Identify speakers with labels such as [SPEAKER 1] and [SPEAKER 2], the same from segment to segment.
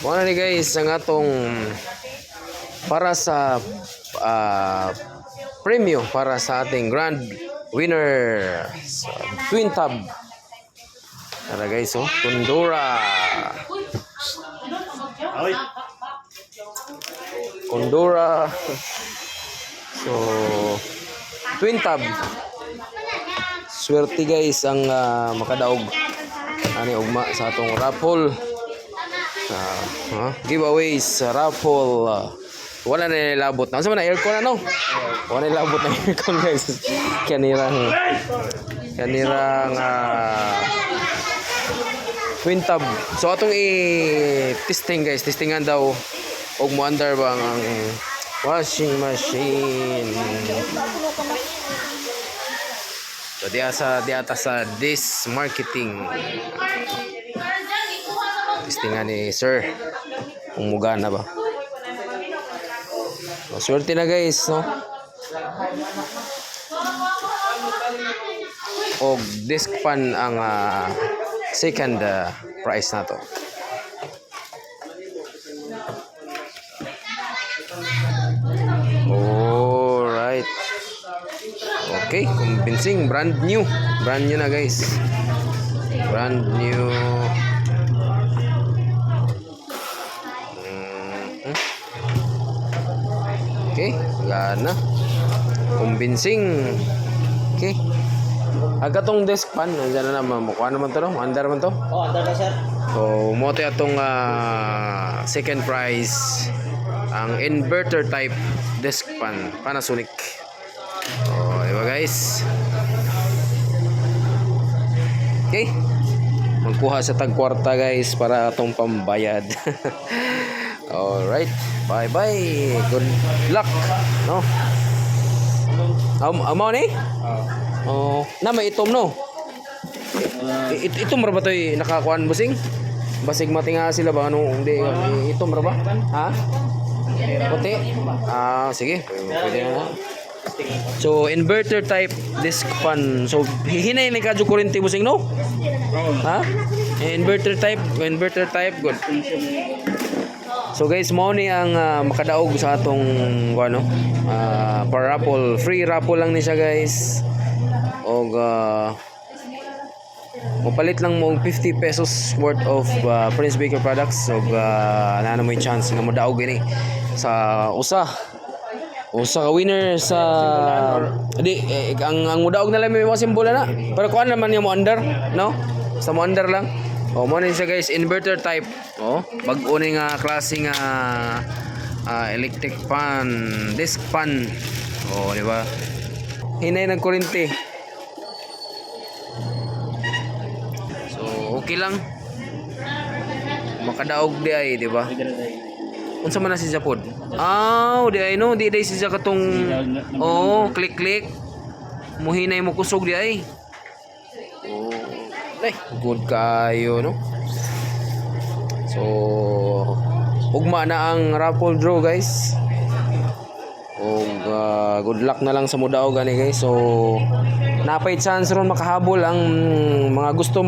[SPEAKER 1] Muna ni guys ang atong para sa premium para sa ating grand winner sa twin tub. Tara guys, oh, Condora. Condora. So, twin tub. Swerte guys ang makadaog ani ugma sa atong raffle. Giveaways sa raffle. Wala na nilabot na. Saan na aircon ano? Wala nilabot na aircon guys. Kanirang twin tub. So atong i-testing guys. Testingan daw og mo under ba ang washing machine. So diata sa this marketing. Testingan ni sir. Kung mugana ba. So, swerte na guys, no? Og disc pan ang second prize na to. Alright. Okay, convincing. Brand new na guys. Brand new. Okay, wala na. Convincing. Okay. Agatong desk pan, nandiyan na naman. Mukha naman to, no? Under man to?
[SPEAKER 2] Oh, under na sir.
[SPEAKER 1] So, mo ito itong second prize. Ang inverter type desk pan. Panasonic. Oh, diba guys? Okay. Magkuha sa tagkwarta guys para itong pambayad. Alright. Bye-bye. Good luck. No? Amo ni? Oh, na may itom no. Itom ra ba toy nakakuan busing? Basig matinga sila ba ano hindi itom ra ba? Ha? Puti. Sige. Pwede na. So inverter type disc fan. So hinay ni kadyo kuryente busing no? Ha? Inverter type good. So guys, mo ni ang makadaog sa atong ano, para raffle, free raffle lang ni siya guys. Og mapalit lang mo 50 pesos worth of Prince Baker products. Og na mo chance na modaog gini sa usa ka winner sa ang modaog na lang may mga simbolo na. Pero kuan naman yung mo under, no? Sa mo under lang. Oh, mo ni siya guys, inverter type. Oh, bag-o ni nga klase nga electric fan, disc fan. Oh, di ba? Hinay ng kuryente. So, okay lang. Makadaog di ay, di ba? Unsa man na si Japod? Di ay no, di si siya katong click. Muhinay mo kusog di ay. Ay, good kayo, no? So, ugma na ang raffle draw, guys. Og good luck na lang sa mudaog gani, guys. So, napay chance ron makahabol ang mga gusto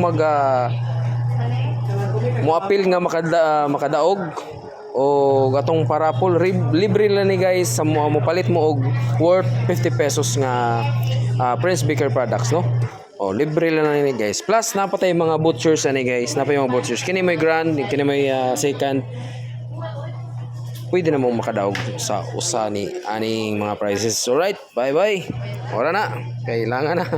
[SPEAKER 1] mo-appeal nga makadaog o gatong parapol libre lang ni guys sa mo palit mo og worth 50 pesos nga Prince Baker products, no? Oh, libre lang ni guys. Plus napatay mga butchers ani guys. Napay mga butchers. Kini may grand, kini may second. Pwede na mong makadaog sa usa ni aning mga prices. Alright, bye-bye. Ora na. Kailangan na.